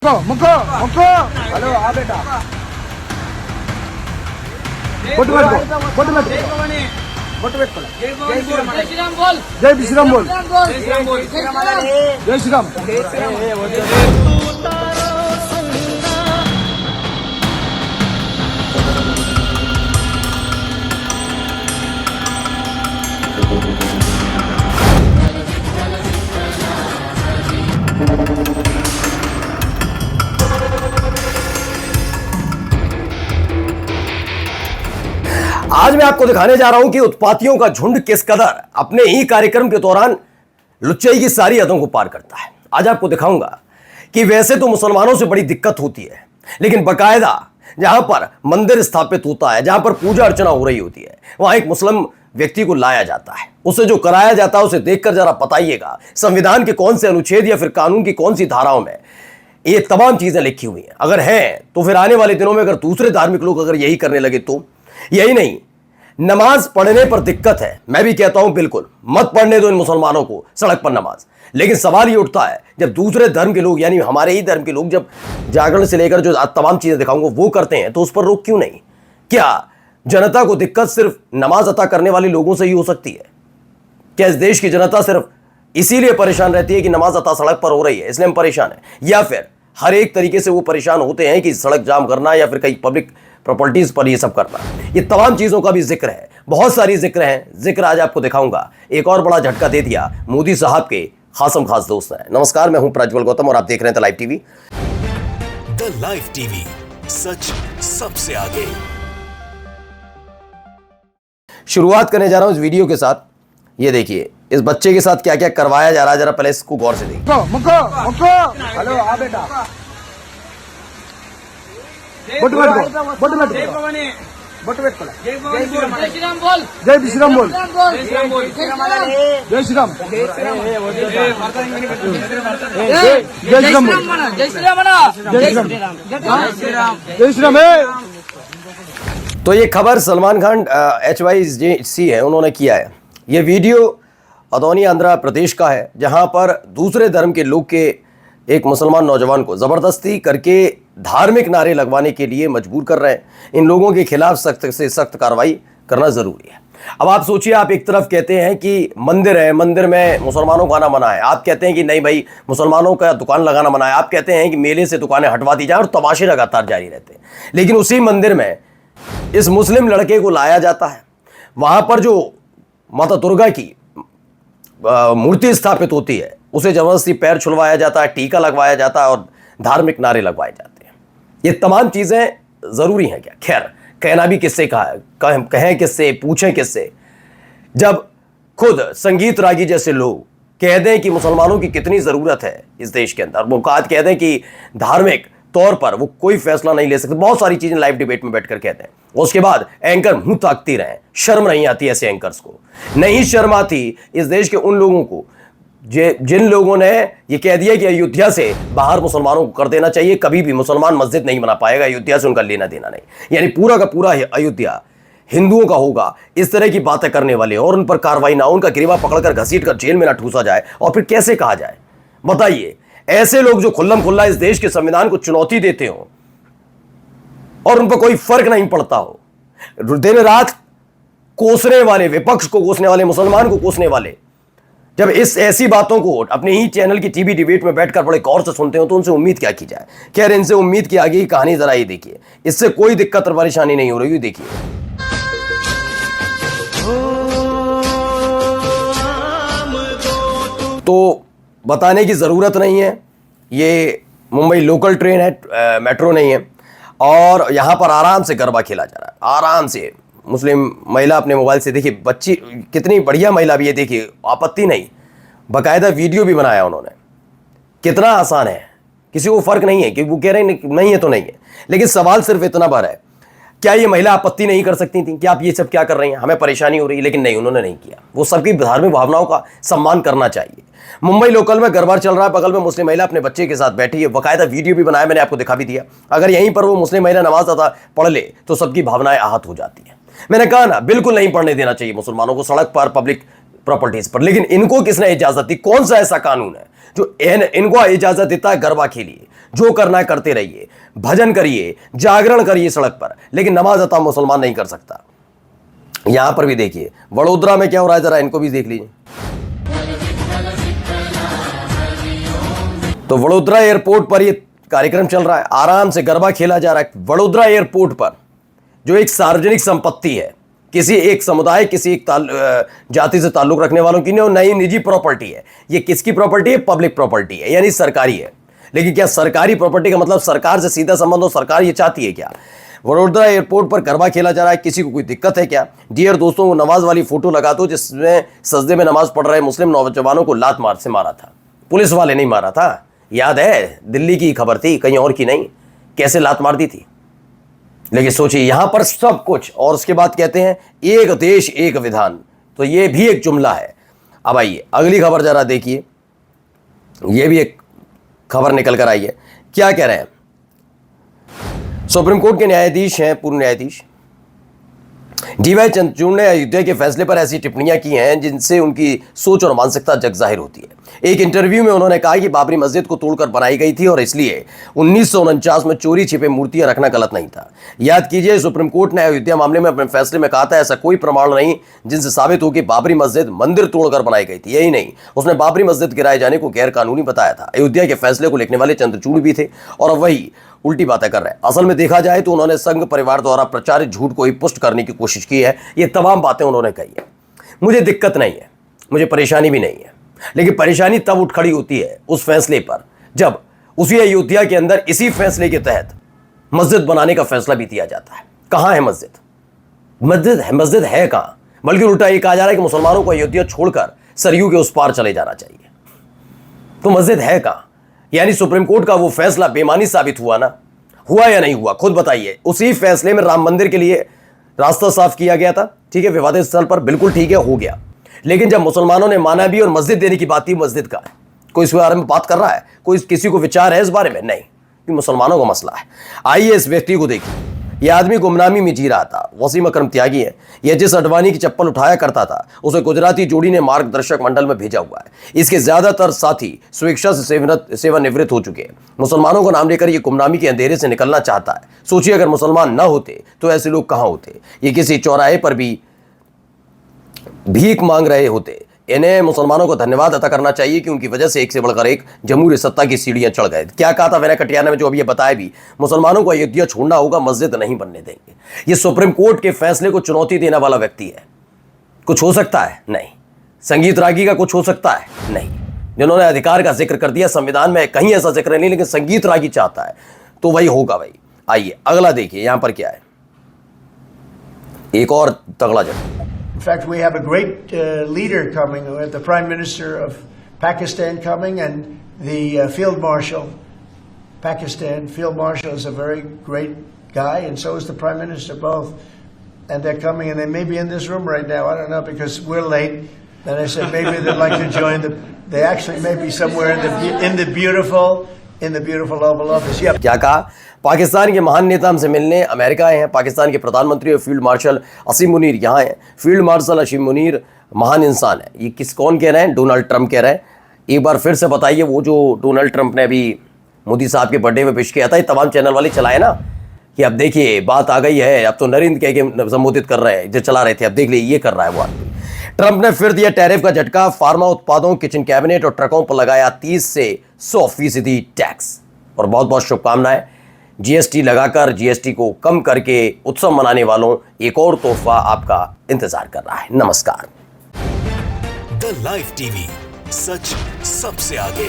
मुको मुको hello आ बेटा boat बैठ boat बैठ बोट बैठ जय श्री राम बोल जय श्री राम बोल जय श्री राम आज मैं आपको दिखाने जा रहा हूं कि उत्पातियों का झुंड किस कदर अपने ही कार्यक्रम के दौरान लुच्चाई की सारी हदों को पार करता है। आज आपको दिखाऊंगा कि वैसे तो मुसलमानों से बड़ी दिक्कत होती है, लेकिन बकायदा जहां पर मंदिर स्थापित होता है, जहां पर पूजा अर्चना हो रही होती है, वहां एक मुस्लिम व्यक्ति को लाया जाता है। उसे जो कराया जाता है उसे देखकर जरा बताइएगा संविधान के कौन से अनुच्छेद या फिर कानून की कौन सी धाराओं में ये तमाम चीजें लिखी हुई हैं। अगर हैं तो फिर आने वाले दिनों में अगर दूसरे धार्मिक लोग अगर यही करने लगे तो यही नहीं, नमाज पढ़ने पर दिक्कत है, मैं भी कहता हूं बिल्कुल मत पढ़ने दो इन मुसलमानों को सड़क पर नमाज। लेकिन सवाल ये उठता है जब दूसरे धर्म के लोग यानी हमारे ही धर्म के लोग जब जागरण से लेकर जो तमाम चीजें दिखाऊंगा वो करते हैं तो उस पर रोक क्यों नहीं? क्या जनता को दिक्कत सिर्फ नमाज अता करने वाले लोगों से ही हो सकती है? क्या इस देश की जनता सिर्फ इसीलिए परेशान रहती है कि नमाज अता सड़क पर हो रही है इसलिए हम परेशान है, या फिर हर एक तरीके से वो परेशान होते हैं कि सड़क जाम करना या फिर कई पब्लिक प्रॉपर्टीज पर ये सब करना? ये तमाम चीजों का भी जिक्र है, बहुत सारी जिक्र हैं। जिक्र आज आपको दिखाऊंगा। एक और बड़ा झटका दे दिया मोदी साहब के खासम खास दोस्त ने। नमस्कार, मैं हूं प्रज्वल गौतम और आप देख रहे हैं the live TV. The live TV, सच सबसे आगे। शुरुआत करने जा रहा हूं इस वीडियो के साथ। ये देखिए इस बच्चे के साथ क्या क्या करवाया जा रहा है, जरा पहले इसको गौर से देखिए। मुको मुको हेलो आ बेटा बोट बैठ बोट बैठ बोट बैठ जय श्री राम बोल जय श्री राम जय श्री राम जय श्री राम। तो ये खबर सलमान खान HYC है, उन्होंने किया है। ये वीडियो अदौनी आंध्र प्रदेश का है, जहां पर दूसरे धर्म के लोग के एक मुसलमान नौजवान को ज़बरदस्ती करके धार्मिक नारे लगवाने के लिए मजबूर कर रहे हैं। इन लोगों के खिलाफ सख्त से सख्त कार्रवाई करना ज़रूरी है। अब आप सोचिए, आप एक तरफ कहते हैं कि मंदिर है, मंदिर में मुसलमानों को आना मना है, आप कहते हैं कि नहीं भाई मुसलमानों का दुकान लगाना मना है, आप कहते हैं कि मेले से दुकानें हटवा दी जाए और तमाशे लगातार जारी रहते हैं। लेकिन उसी मंदिर में इस मुस्लिम लड़के को लाया जाता है, वहाँ पर जो माता दुर्गा की मूर्ति स्थापित होती है उसे जबरदस्ती पैर छुलवाया जाता है, टीका लगवाया जाता है और धार्मिक नारे लगवाए जाते हैं। ये तमाम चीज़ें ज़रूरी हैं क्या? खैर, कहना भी किससे कहें किससे, पूछें किससे, जब खुद संगीत रागी जैसे लोग कह दें कि मुसलमानों की कितनी ज़रूरत है इस देश के अंदर, वो कह दें कि धार्मिक तौर पर वो कोई फैसला नहीं ले सकते, बहुत सारी चीज़ें लाइव डिबेट में बैठकर कहते हैं। उसके बाद एंकर मुंह ताकती रहें, शर्म नहीं आती ऐसे एंकर्स को? नहीं शर्म आती इस देश के उन लोगों को जिन लोगों ने ये कह दिया कि अयोध्या से बाहर मुसलमानों को कर देना चाहिए, कभी भी मुसलमान मस्जिद नहीं बना पाएगा, अयोध्या से उनका लेना देना नहीं, यानी पूरा का पूरा अयोध्या हिंदुओं का होगा। इस तरह की बातें करने वाले और उन पर कार्रवाई ना, उनका गिरवा पकड़कर घसीट कर जेल में ना ठूसा जाए और फिर कैसे कहा जाए? बताइए, ऐसे लोग जो खुल्लम खुल्ला इस देश के संविधान को चुनौती देते हो और उन पर कोई फर्क नहीं पड़ता हो, दिन रात कोसने वाले, विपक्ष को कोसने वाले, मुसलमान को कोसने वाले, जब इस ऐसी बातों को अपने ही चैनल की टीवी डिबेट में बैठकर बड़े गौर से सुनते हो तो उनसे उम्मीद क्या की जाए? खैर, इनसे उम्मीद की आगे की कहानी जरा ये देखिए, इससे कोई दिक्कत और परेशानी नहीं हो रही है। देखिए तो बताने की ज़रूरत नहीं है, ये मुंबई लोकल ट्रेन है, मेट्रो नहीं है, और यहाँ पर आराम से गरबा खेला जा रहा है। आराम से मुस्लिम महिला अपने मोबाइल से, देखिए बच्ची कितनी बढ़िया महिला भी है, देखिए आपत्ति नहीं, बाकायदा वीडियो भी बनाया उन्होंने। कितना आसान है, किसी को फ़र्क नहीं है कि वो कह रहे हैं नहीं है तो नहीं है। लेकिन सवाल सिर्फ इतना बार है, क्या ये महिला आपत्ति नहीं कर सकती थी कि आप ये सब क्या कर रही हैं, हमें परेशानी हो रही है? लेकिन नहीं, उन्होंने नहीं किया। वो सबकी धार्मिक भावनाओं का सम्मान करना चाहिए। मुंबई लोकल में गरबा चल रहा है, बगल में मुस्लिम महिला अपने बच्चे के साथ बैठी है, बाकायदा वीडियो भी बनाया, मैंने आपको दिखा भी दिया। अगर यहीं पर वो मुस्लिम महिला नमाज अदा पढ़ ले तो सबकी भावनाएं आहत हो जाती हैं। मैंने कहा ना, बिल्कुल नहीं पढ़ने देना चाहिए मुसलमानों को सड़क पर, पब्लिक प्रॉपर्टीज पर। लेकिन इनको किसने इजाजत दी? कौन सा ऐसा कानून है जो इनको इजाजत देता है गरबा के लिए? जो करना है करते रहिए, भजन करिए, जागरण करिए सड़क पर, लेकिन नमाज अता मुसलमान नहीं कर सकता। यहां पर भी देखिए वडोदरा में क्या हो रहा है, जरा इनको भी देख लीजिए। तो वडोदरा एयरपोर्ट पर यह कार्यक्रम चल रहा है, आराम से गरबा खेला जा रहा है वडोदरा एयरपोर्ट पर, जो एक सार्वजनिक संपत्ति है, किसी एक समुदाय, किसी एक जाति से ताल्लुक रखने वालों की नहीं, नई निजी प्रॉपर्टी है। ये किसकी प्रॉपर्टी है? पब्लिक प्रॉपर्टी है, यानी सरकारी है। लेकिन क्या सरकारी प्रॉपर्टी का मतलब सरकार से सीधा संबंध हो? सरकार ये चाहती है क्या? वडोदरा एयरपोर्ट पर गरबा खेला जा रहा है, किसी को कोई दिक्कत है क्या? डियर दोस्तों, वो नमाज वाली फोटो लगा दो जिसमें सजदे में नमाज पढ़ रहे मुस्लिम नौजवानों को लात मार से मारा था, पुलिस वाले नहीं मारा था। याद है, दिल्ली की खबर थी, कहीं और की नहीं, कैसे लात मार दी थी। लेकिन सोचिए यहां पर सब कुछ, और उसके बाद कहते हैं एक देश एक विधान, तो ये भी एक जुमला है। अब आइए अगली खबर जरा देखिए, ये भी एक खबर निकल कर आई है। क्या कह रहे हैं? सुप्रीम कोर्ट के न्यायाधीश हैं, पूर्व न्यायाधीश डीवाई चंद्रचूड़ ने अयोध्या के फैसले पर ऐसी टिप्पणियां की हैं जिनसे उनकी सोच और मानसिकता जग जाहिर होती है। एक इंटरव्यू में उन्होंने कहा कि बाबरी मस्जिद को तोड़कर बनाई गई थी और इसलिए 1949 में चोरी छिपे मूर्तियां रखना गलत नहीं था। याद कीजिए, सुप्रीम कोर्ट ने अयोध्या मामले में अपने फैसले में कहा था ऐसा कोई प्रमाण नहीं जिनसे साबित हो कि बाबरी मस्जिद मंदिर तोड़कर बनाई गई थी। यही नहीं, उसने बाबरी मस्जिद गिराए जाने को गैर कानूनी बताया था। अयोध्या के फैसले को लिखने वाले चंद्रचूड़ भी थे और अब वही उल्टी बातें कर रहे हैं। असल में देखा जाए तो उन्होंने संघ परिवार द्वारा प्रचारित झूठ को ही पुष्ट करने की कोशिश की है। ये तमाम बातें उन्होंने कही है। मुझे दिक्कत नहीं है, मुझे परेशानी भी नहीं है, लेकिन परेशानी तब उठ खड़ी होती है उस फैसले पर जब उसी अयोध्या के अंदर इसी फैसले के तहत मस्जिद बनाने का फैसला भी दिया जाता है। कहां है मस्जिद? मस्जिद है कहां? बल्कि उल्टा ये कहा जा रहा है कि मुसलमानों को अयोध्या छोड़कर सरयू के उस पार चले जाना चाहिए। तो मस्जिद है कहां? यानी सुप्रीम कोर्ट का वो फैसला बेमानी साबित हुआ ना? हुआ या नहीं हुआ? खुद बताइए। उसी फैसले में राम मंदिर के लिए रास्ता साफ किया गया था, ठीक है, विवादित स्थल पर, बिल्कुल ठीक है, हो गया। लेकिन जब मुसलमानों ने माना भी और मस्जिद देने की बात थी, मस्जिद का है, कोई इस बारे में बात कर रहा है? कोई किसी को विचार है इस बारे में? नहीं, कि मुसलमानों का मसला है। आइए इस व्यक्ति को देखिए। यह आदमी गुमनामी में जी रहा था। वसीम अकरम त्यागी है। यह जिस अडवाणी की चप्पल उठाया करता था उसे गुजराती जोड़ी ने मार्गदर्शक मंडल में भेजा हुआ है। इसके ज्यादातर साथी स्वेच्छा से सेवानिवृत्त हो चुके हैं। मुसलमानों को नाम लेकर यह गुमनामी के अंधेरे से निकलना चाहता है। सोचिए अगर मुसलमान न होते तो ऐसे लोग कहां होते? ये किसी चौराहे पर भी भीख मांग रहे होते। इन्हें मुसलमानों को धन्यवाद अता करना चाहिए कि उनकी वजह से एक से बढ़कर एक जमहूरी सत्ता की सीढ़ियां चढ़ गए। क्या कहा था विनय कटियाना में, जो अभी ये बताया भी, मुसलमानों को अयोध्या छोड़ना होगा, मस्जिद नहीं बनने देंगे। ये सुप्रीम कोर्ट के फैसले को चुनौती देने वाला व्यक्ति है। कुछ हो सकता है? नहीं। संगीत रागी का कुछ हो सकता है? नहीं। जिन्होंने अधिकार का जिक्र कर दिया, संविधान में कहीं ऐसा जिक्र नहीं, लेकिन संगीत रागी चाहता है तो वही होगा भाई। आइए अगला देखिए, यहां पर क्या है, एक और तगड़ा जगह। In fact, we have a great leader coming. We have the Prime Minister of Pakistan coming and the Field Marshal, Pakistan. Field Marshal is a very great guy, and so is the Prime Minister, both. And they're coming, and they may be in this room right now. I don't know, because we're late. And I said maybe they'd like to join the. They actually may be somewhere in the beautiful Oval Office. Yeah. क्या कहा? पाकिस्तान के महान नेता हमसे मिलने America आए हैं। पाकिस्तान के प्रधानमंत्री और फील्ड मार्शल असीम मुनीर यहाँ हैं। फील्ड मार्शल असीम मुनीर महान इंसान है। ये कौन कह रहे हैं? डोनाल्ड ट्रंप कह रहे हैं। एक बार फिर से बताइए, वो जो डोनाल्ड ट्रंप ने अभी मोदी साहब के बर्थडे में पेश किया था, ये तमाम चैनल वाले चलाए ना कि अब देखिए बात आ गई है, अब तो नरेंद्र कह के संबोधित कर रहे हैं, जो चला रहे थे, अब देख लीजिए ये कर रहा है वो आदमी। ट्रंप ने फिर दिया टैरिफ का झटका। फार्मा उत्पादों, किचन कैबिनेट और ट्रकों पर लगाया 30 से 100% टैक्स। और बहुत बहुत शुभकामनाएं। जीएसटी लगाकर जीएसटी को कम करके उत्सव मनाने वालों, एक और तोहफा आपका इंतजार कर रहा है। नमस्कार। द लाइव टीवी, सच सबसे आगे।